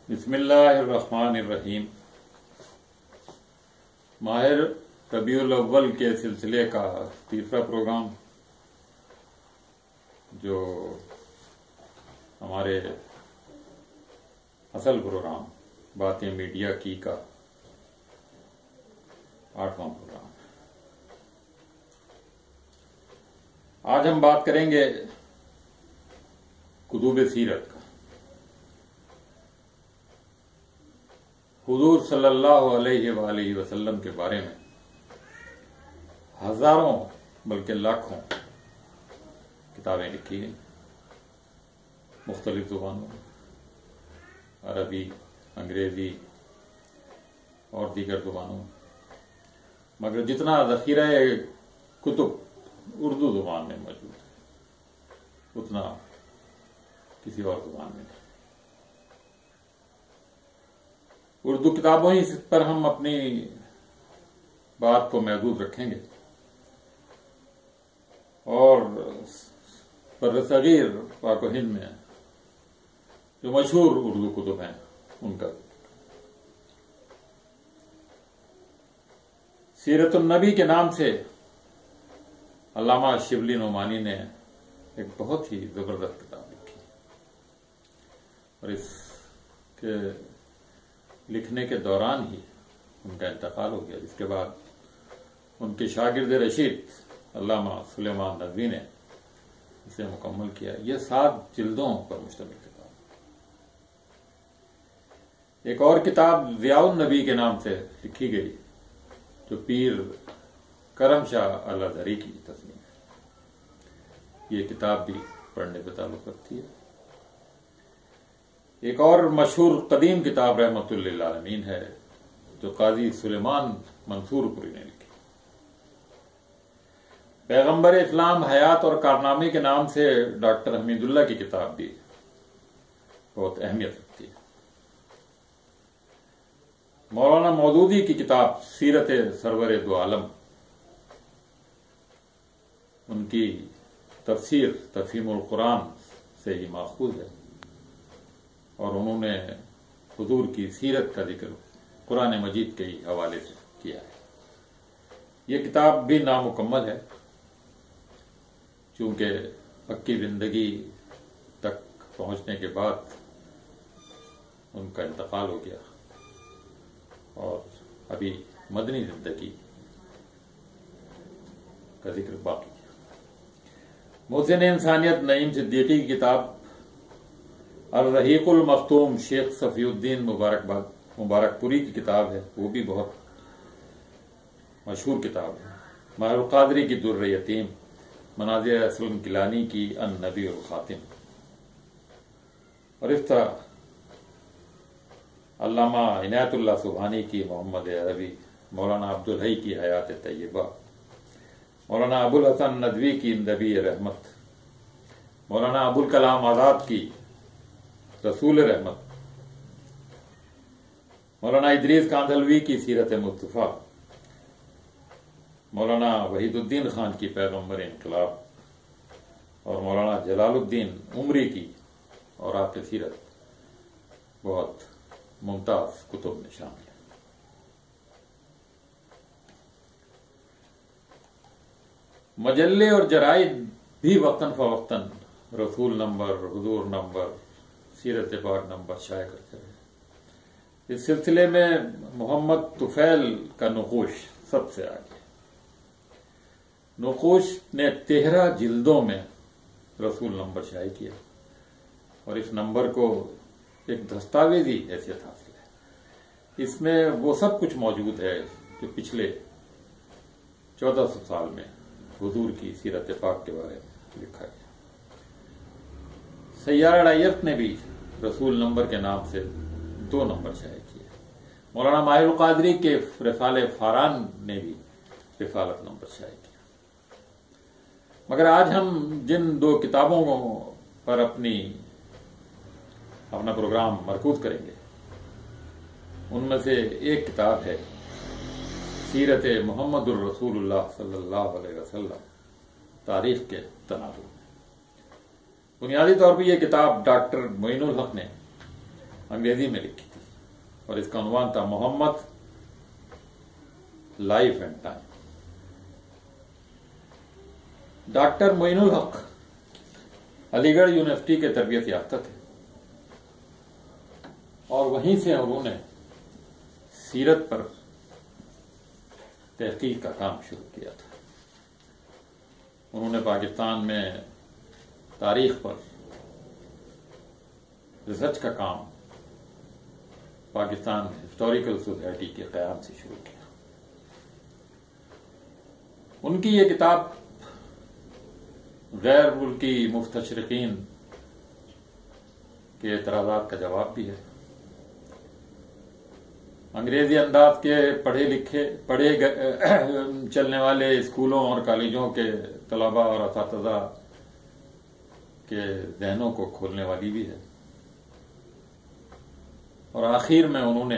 بسم اللہ الرحمن الرحیم۔ ماہ ربیع الاول کے سلسلے کا تیسرا پروگرام، جو ہمارے اصل پروگرام باتیں میڈیا کی کا 8واں پروگرام۔ آج ہم بات کریں گے کتب سیرت کا۔ حضور صلی اللہ علیہ وآلہ وسلم کے بارے میں ہزاروں بلکہ لاکھوں کتابیں لکھی گئیں، مختلف زبانوں میں، عربی، انگریزی اور دیگر زبانوں میں، مگر جتنا ذخیرہ کتب اردو زبان میں موجود ہے اتنا کسی اور زبان میں نہیں۔ اردو کتابوں ہی پر ہم اپنی بات کو محدود رکھیں گے، اور برصغیر پاک و ہند میں جو مشہور اردو کتب ہیں ان کا سیرت النبی کے نام سے علامہ شبلی نعمانی نے ایک بہت ہی زبردست کتاب لکھی، اور اس کے لکھنے کے دوران ہی ان کا انتقال ہو گیا، جس کے بعد ان کے شاگرد رشید علامہ سلیمان ندوی نے اسے مکمل کیا۔ یہ 7 جلدوں پر مشتمل کتاب۔ ایک اور کتاب ضیاء النبی کے نام سے لکھی گئی، جو پیر کرم شاہ الازہری کی تصنیف ہے۔ یہ کتاب بھی پڑھنے پہ تعلق رکھتی ہے۔ ایک اور مشہور قدیم کتاب رحمت للعالمین ہے، جو قاضی سلیمان منصور پوری نے لکھی۔ پیغمبر اسلام حیات اور کارنامے کے نام سے ڈاکٹر حمید اللہ کی کتاب بھی بہت اہمیت رکھتی ہے۔ مولانا مودودی کی کتاب سیرت سرور دو عالم، ان کی تفسیر تفہیم القرآن سے ہی ماخوذ ہے، اور انہوں نے حضور کی سیرت کا ذکر قرآن مجید کے ہی حوالے سے کیا ہے۔ یہ کتاب بھی نامکمل ہے، چونکہ پکی زندگی تک پہنچنے کے بعد ان کا انتقال ہو گیا، اور ابھی مدنی زندگی کا ذکر باقی ہے۔ محسن انسانیت نعیم صدیقی کی کتاب الرحیق المختوم شیخ صفی الدین مبارک پوری کی کتاب ہے، وہ بھی بہت مشہور کتاب ہے۔ ماہر القادری کی در یتیم، مناظر اسلم گیلانی کی النبی الخاتم، اور اس طرح علامہ عنایت اللہ سبحانی کی محمد عربی، مولانا عبدالحی کی حیات طیبہ، مولانا ابوالحسن ندوی کی نبی رحمت، مولانا ابوالکلام آزاد کی رسول رحمت، مولانا ادریس کاندھلوی کی سیرت مصطفیٰ، مولانا وحید الدین خان کی پیغمبر انقلاب، اور مولانا جلال الدین عمری کی اوراق سیرت بہت ممتاز کتب میں شامل ہے۔ مجلے اور جرائد بھی وقتاً فوقتاً رسول نمبر، حضور نمبر، سیرت پاک نمبر شائع کرتے رہے۔ اس سلسلے میں محمد طفیل کا نقوش سب سے آگے۔ نقوش نے 13 جلدوں میں رسول نمبر شائع کیا، اور اس نمبر کو ایک دستاویزی حیثیت حاصل ہے۔ اس میں وہ سب کچھ موجود ہے جو پچھلے 1400 سال میں حضور کی سیرت پاک کے بارے میں لکھا گیا۔ سیارہ ڈائیرت نے بھی رسول نمبر کے نام سے 2 نمبر شائع کیے۔ مولانا ماہر القادری کے رسالہ فاران نے بھی رسالت نمبر شائع کیا۔ مگر آج ہم جن 2 کتابوں پر اپنا پروگرام مرکوز کریں گے، ان میں سے ایک کتاب ہے سیرت محمد الرسول اللہ صلی اللہ علیہ وسلم، تاریخ کے تناظر میں۔ بنیادی طور پر یہ کتاب ڈاکٹر معین الحق نے انگریزی میں لکھی تھی اور اس کا عنوان تھا محمد لائف اینڈ ٹائم. ڈاکٹر معین الحق علی گڑھ یونیورسٹی کے تربیت یافتہ تھے اور وہیں سے انہوں نے سیرت پر تحقیق کا کام شروع کیا تھا. انہوں نے پاکستان میں تاریخ پر ریسرچ کا کام پاکستان ہسٹوریکل سوسائٹی کے قیام سے شروع کیا. ان کی یہ کتاب غیر ملکی مستشرقین کے اعتراضات کا جواب بھی ہے. انگریزی انداز کے پڑھے چلنے والے اسکولوں اور کالجوں کے طلباء اور اساتذہ کے ذہنوں کو کھولنے والی بھی ہے. اور آخر میں انہوں نے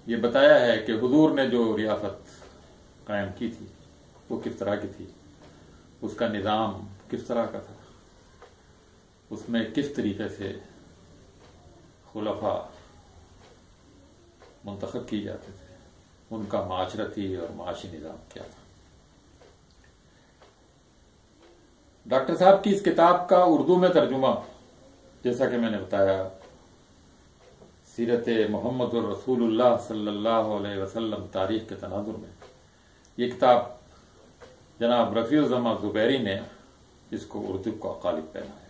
یہ بتایا ہے کہ حضور نے جو ریاست قائم کی تھی وہ کس طرح کی تھی، اس کا نظام کس طرح کا تھا، اس میں کس طریقے سے خلفاء منتخب کیے جاتے تھے، ان کا معاشرتی اور معاشی نظام کیا تھا. ڈاکٹر صاحب کی اس کتاب کا اردو میں ترجمہ، جیسا کہ میں نے بتایا، سیرت محمد الرسول اللہ صلی اللہ علیہ وسلم تاریخ کے تناظر میں، یہ کتاب جناب رفیع الزماں زبیری نے اس کو اردو کا قالب پہنا ہے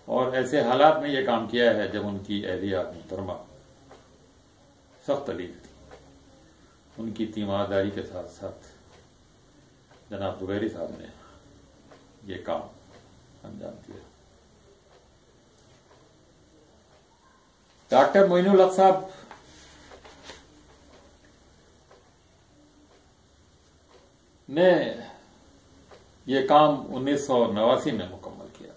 اور ایسے حالات میں یہ کام کیا ہے جب ان کی اہلیہ محترمہ سخت علیل تھی. ان کی تیمارداری کے ساتھ ساتھ جناب زبیری صاحب نے یہ کام انجام دیا. ڈاکٹر معین الحق صاحب نے یہ کام 1989 میں مکمل کیا تھا.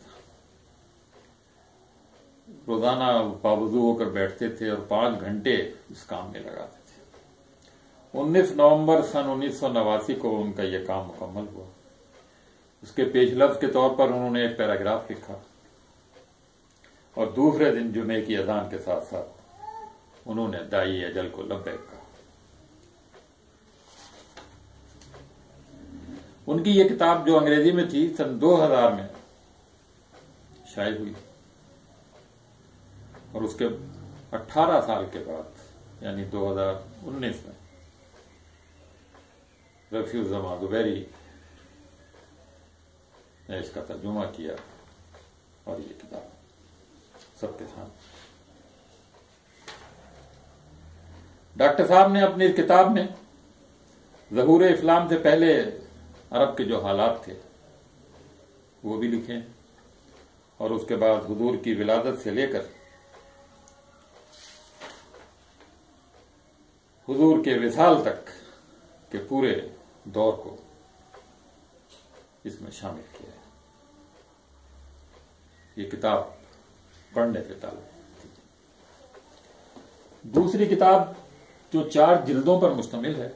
روزانہ پابوزو ہو کر بیٹھتے تھے اور 5 گھنٹے اس کام میں لگاتے تھے. 19 نومبر سن 1989 کو ان کا یہ کام مکمل ہوا. اس کے پیش لفظ کے طور پر انہوں نے ایک پیراگراف لکھا اور دوسرے دن جمعے کی اذان کے ساتھ ساتھ انہوں نے دائی اجل کو لبیک کہا. ان کی یہ کتاب جو انگریزی میں تھی سن 2000 میں شائع ہوئی اور اس کے 18 سال کے بعد یعنی 2019 میں رفیع الزماں زبیری نے اس کا ترجمہ کیا اور یہ کتاب سب کے سامنے. ڈاکٹر صاحب نے اپنی اس کتاب میں ظہور اسلام سے پہلے عرب کے جو حالات تھے وہ بھی لکھے اور اس کے بعد حضور کی ولادت سے لے کر حضور کے وصال تک کے پورے دور کو اس میں شامل کیا ہے. یہ کتاب پڑھنے سے تعلق تھی. دوسری کتاب جو 4 جلدوں پر مشتمل ہے،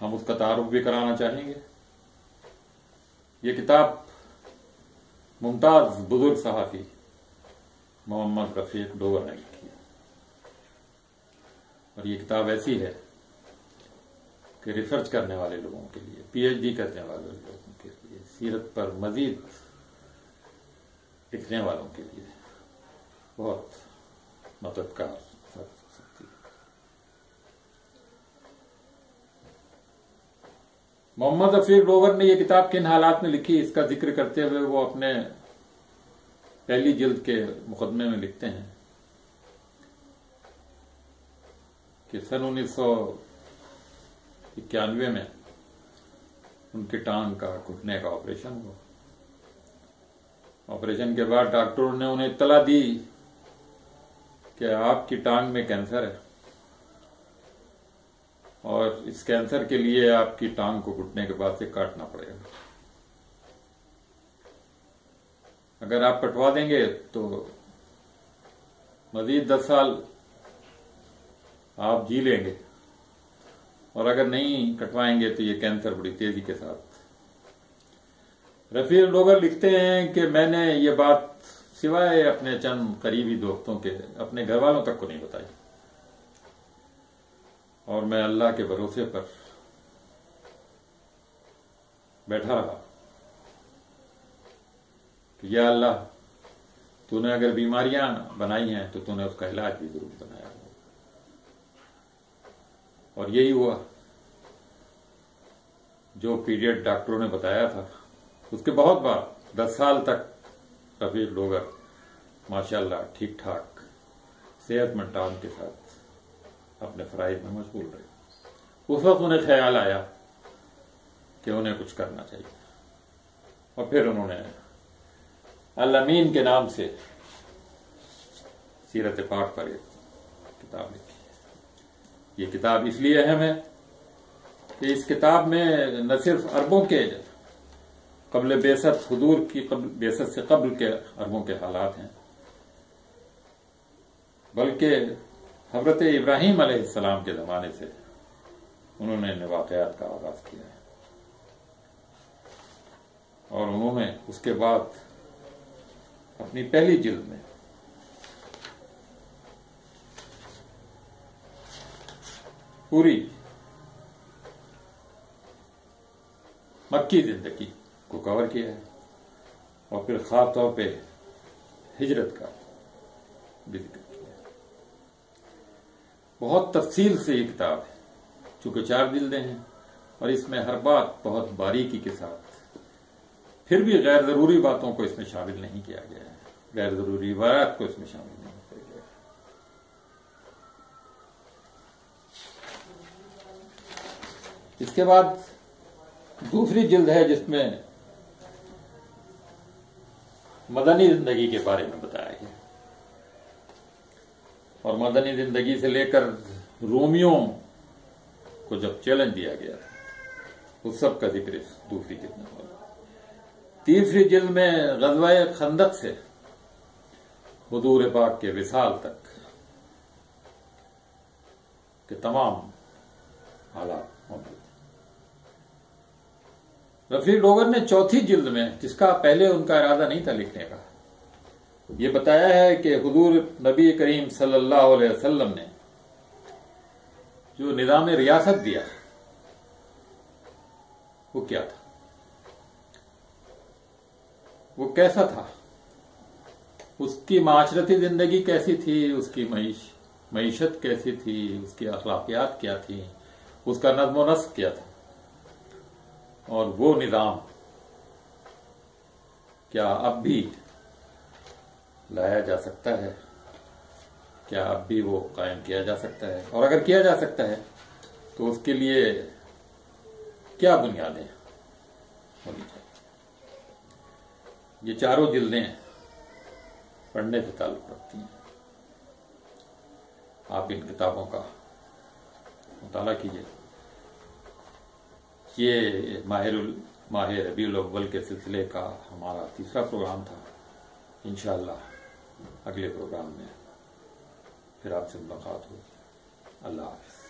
ہم اس کا تعارف بھی کرانا چاہیں گے. یہ کتاب ممتاز بزرگ صحافی محمد رفیق ڈوگر نے لکھی ہے اور یہ کتاب ایسی ہے کہ ریسرچ کرنے والے لوگوں کے لیے، پی ایچ ڈی کرنے والے لوگوں کے لیے، سیرت پر مزید لکھنے والوں کے لیے بہت مددگار ثابت ہو سکتی ہے. محمد رفیق ڈوگر نے یہ کتاب کن حالات میں لکھی اس کا ذکر کرتے ہوئے وہ اپنے پہلی جلد کے مقدمے میں لکھتے ہیں کہ سن 1991 میں ان کی ٹانگ کا گھٹنے کا آپریشن ہوا. آپریشن کے بعد ڈاکٹروں نے انہیں اطلاع دی کہ آپ کی ٹانگ میں کینسر ہے اور اس کینسر کے لیے آپ کی ٹانگ کو گھٹنے کے بعد سے کاٹنا پڑے گا. اگر آپ کٹوا دیں گے تو مزید 10 سال آپ جی لیں گے اور اگر نہیں کٹوائیں گے تو یہ کینسر بڑی تیزی کے ساتھ. رفیع ڈوگر لکھتے ہیں کہ میں نے یہ بات سوائے اپنے چند قریبی دوستوں کے اپنے گھر والوں تک کو نہیں بتائی. اور میں اللہ کے بھروسے پر بیٹھا رہا کہ یا اللہ تو نے اگر بیماریاں بنائی ہیں تو تو نے اس کا علاج بھی ضرور بنایا ہو. اور یہی ہوا. جو پیریڈ ڈاکٹروں نے بتایا تھا اس کے بہت بار 10 سال تک رفیق ڈوگر ماشاءاللہ ٹھیک ٹھاک صحت مند ٹام کے ساتھ اپنے فرائض میں مشغول رہے. اس وقت انہیں خیال آیا کہ انہیں کچھ کرنا چاہیے اور پھر انہوں نے الامین کے نام سے سیرت پاک پر ایک کتاب لکھی. یہ کتاب اس لیے اہم ہے کہ اس کتاب میں نہ صرف عربوں کے قبل بعثت حضور کی بعثت سے قبل کے عربوں کے حالات ہیں بلکہ حضرت ابراہیم علیہ السلام کے زمانے سے انہوں نے واقعات کا آغاز کیا ہے. اور انہوں نے اس کے بعد اپنی پہلی جلد میں پوری مکی زندگی کو کور کیا ہے اور پھر خاص طور پہ ہجرت کا بھی ذکر کیا ہے. بہت تفصیل سے یہ کتاب ہے چونکہ 4 جلدیں ہیں اور اس میں ہر بات بہت باریکی کے ساتھ پھر بھی غیر ضروری باتوں کو اس میں شامل نہیں کیا گیا ہے. غیر ضروری روایات کو اس میں شامل نہیں کیا گیا ہے. اس کے بعد دوسری جلد ہے جس میں مدنی زندگی کے بارے میں بتایا گیا اور مدنی زندگی سے لے کر رومیوں کو جب چیلنج دیا گیا اس سب کا ذکر اس دوسری جلد میں ہوا. تیسری جلد میں غزوہ خندق سے حضور پاک کے وصال تک کے تمام حالات موجود ہیں. رفیق ڈوگر نے چوتھی جلد میں جس کا پہلے ان کا ارادہ نہیں تھا لکھنے کا یہ بتایا ہے کہ حضور نبی کریم صلی اللہ علیہ وسلم نے جو نظام ریاست دیا وہ کیا تھا, وہ کیسا تھا, اس کی معاشرتی زندگی کیسی تھی, اس کی معیشت کیسی تھی, اس کی اخلاقیات کیا تھی, اس کا نظم و نسق کیا تھا اور وہ نظام کیا اب بھی لایا جا سکتا ہے, کیا اب بھی وہ قائم کیا جا سکتا ہے, اور اگر کیا جا سکتا ہے تو اس کے لیے کیا بنیادیں ہونی چاہیے. یہ 4 جلدیں پڑھنے سے تعلق رکھتی ہیں. آپ ان کتابوں کا مطالعہ کیجیے. یہ ماہ ربیع الاول کے سلسلے کا ہمارا تیسرا پروگرام تھا. انشاءاللہ اگلے پروگرام میں پھر آپ سے ملاقات ہوگی. اللہ حافظ.